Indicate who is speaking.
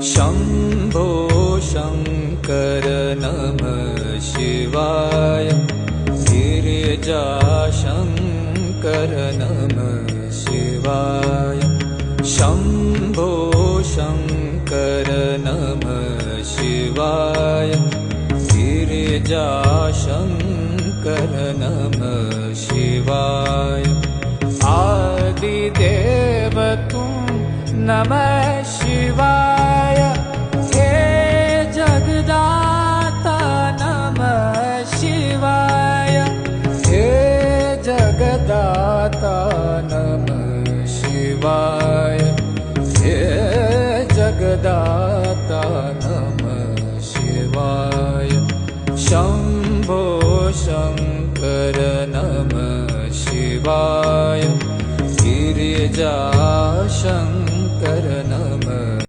Speaker 1: शम्भो शङ्कर नमः शिवाय गिरिजाशङ्कर नमः शिवाय शम्भो शङ्कर नमः शिवाय गिरिजाशङ्कर नमः शिवाय आदिदेव तुम नमः शिवाय हे जगदाता नमः शिवाय हे जगदाता नमः शिवाय हे जगदाता नमः शिवाय शम्भो शङ्कर नमः शिवाय गिरिजाशङ्कर